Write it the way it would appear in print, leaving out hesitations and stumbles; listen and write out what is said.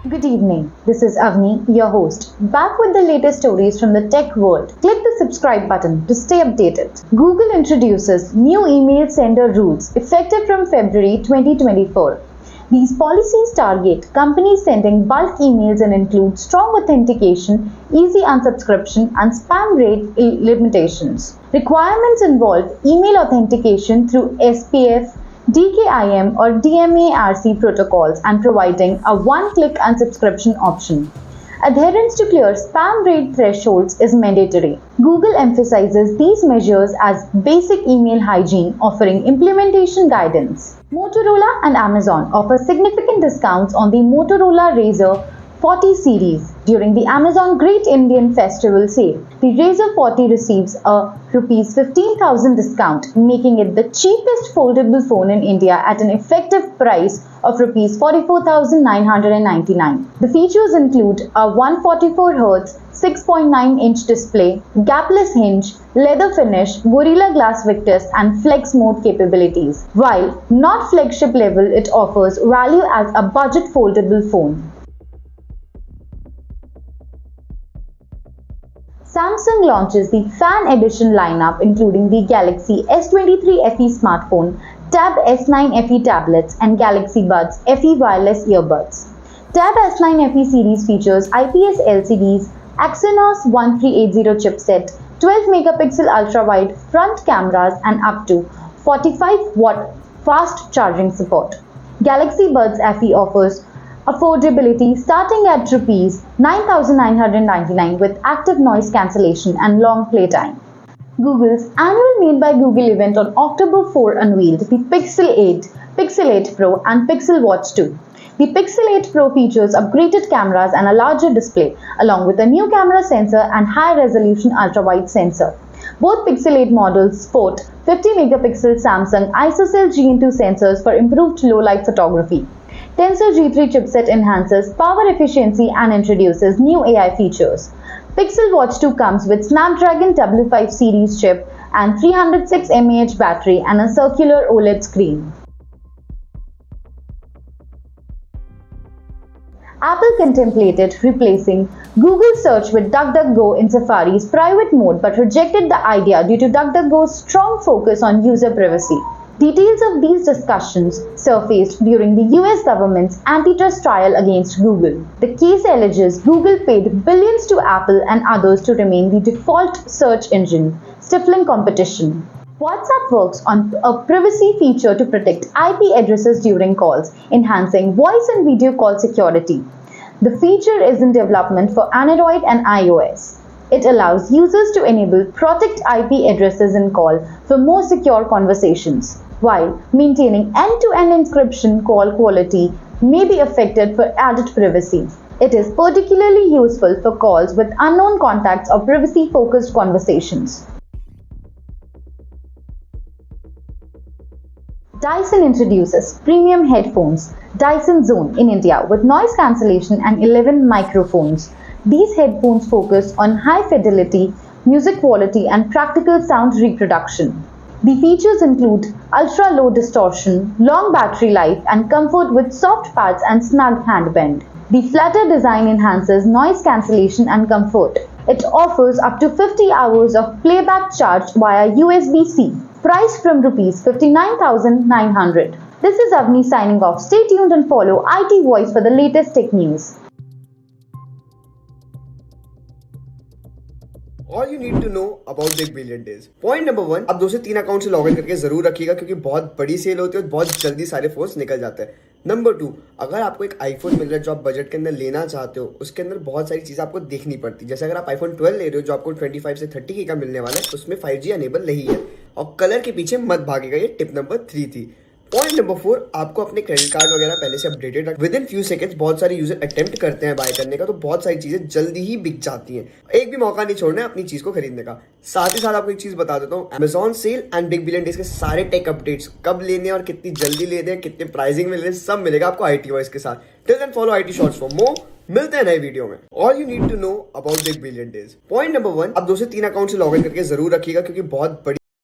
Good evening. This is Avni, your host, back with the latest stories from the tech world. Click the subscribe button to stay updated. Google introduces new email sender rules effective from February 2024. These policies target companies sending bulk emails and include strong authentication, easy unsubscription, and spam rate limitations. Requirements involve email authentication through SPF, DKIM or DMARC protocols and providing a one-click unsubscription option. Adherence to clear spam rate thresholds is mandatory. Google emphasizes these measures as basic email hygiene, offering implementation guidance. Motorola and Amazon offer significant discounts on the Motorola Razr 40 series during the Amazon Great Indian Festival sale. The Razr 40 receives a Rs 15,000 discount, making it the cheapest foldable phone in India at an effective price of Rs 44,999. The features include a 144Hz 6.9-inch display, gapless hinge, leather finish, Gorilla Glass Victus and flex mode capabilities. While not flagship level, it offers value as a budget foldable phone. Samsung launches the Fan Edition lineup including the Galaxy S23 FE smartphone, Tab S9 FE tablets and Galaxy Buds FE wireless earbuds. Tab S9 FE series features IPS LCDs, Exynos 1380 chipset, 12-megapixel ultra-wide front cameras and up to 45-watt fast charging support. Galaxy Buds FE offers affordability starting at Rs 9,999 with active noise cancellation and long playtime. Google's annual Made by Google event on October 4 unveiled the Pixel 8, Pixel 8 Pro and Pixel Watch 2. The Pixel 8 Pro features upgraded cameras and a larger display, along with a new camera sensor and high-resolution ultra-wide sensor. Both Pixel 8 models sport 50-megapixel Samsung ISOCELL GN2 sensors for improved low-light photography. Tensor G3 chipset enhances power efficiency and introduces new AI features. Pixel Watch 2 comes with Snapdragon W5 series chip and 306 mAh battery and a circular OLED screen. Apple contemplated replacing Google search with DuckDuckGo in Safari's private mode but rejected the idea due to DuckDuckGo's strong focus on user privacy. Details of these discussions surfaced during the US government's antitrust trial against Google. The case alleges Google paid billions to Apple and others to remain the default search engine, stifling competition. WhatsApp works on a privacy feature to protect IP addresses during calls, enhancing voice and video call security. The feature is in development for Android and iOS. It allows users to enable protect IP addresses in call for more secure conversations, while maintaining end-to-end encryption. Call quality may be affected for added privacy. It is particularly useful for calls with unknown contacts or privacy-focused conversations. Dyson introduces premium headphones, Dyson Zone in India with noise cancellation and 11 microphones. These headphones focus on high fidelity, music quality and practical sound reproduction. The features include ultra-low distortion, long battery life and comfort with soft pads and snug handband. The flatter design enhances noise cancellation and comfort. It offers up to 50 hours of playback charged via USB-C. Priced from Rs 59,900. This is Avni signing off. Stay tuned and follow IT Voice for the latest tech news. All you need to know about Big Billion Days. Point number 1, आप 2 से 3 account से login करके जरूर रखिएगा क्योंकि बहुत बड़ी cell होती है और बहुत जल्दी सारे फोन्स निकल जाते हैं. नंबर 2, अगर आपको एक आईफोन मिल रहा है जो आप बजट के अंदर लेना चाहते हो, उसके अंदर बहुत सारी चीजें आपको देखनी पड़ती है. जैसे अगर आप आईफोन 12 ले रहे हो जो आपको 25 से 30 का मिलने वाला है, उसमें 5G अनेबल नहीं है और कलर के पीछे मत भागेगा. ये टिप नंबर 3 थी. पॉइंट नंबर 4, आपको अपने क्रेडिट कार्ड वगैरह पहले से अपडेटेड रख. विद इन फ्यू सेकंड्स बहुत सारे यूजर अटेम्प्ट करते हैं बाय करने का, तो बहुत सारी चीजें जल्दी ही बिक जाती हैं. एक भी मौका नहीं छोड़ना है अपनी चीज को खरीदने का. साथ ही साथ आपको एक चीज बता देता हूँ, Amazon sale and big billion days के सारे टेक अपडेट्स कब लेने और कितनी जल्दी लेने हैं, कितने प्राइसिंग में लेने, सब मिलेगा आपको IT वॉइस के साथ. Till then follow IT shorts for more. मिलते हैं नए वीडियो में. All you need to know about big billion days. Point number 1, आप 2 से 3 अकाउंट से लॉगिन करके जरूर रखिएगा क्योंकि बहुत बड़ी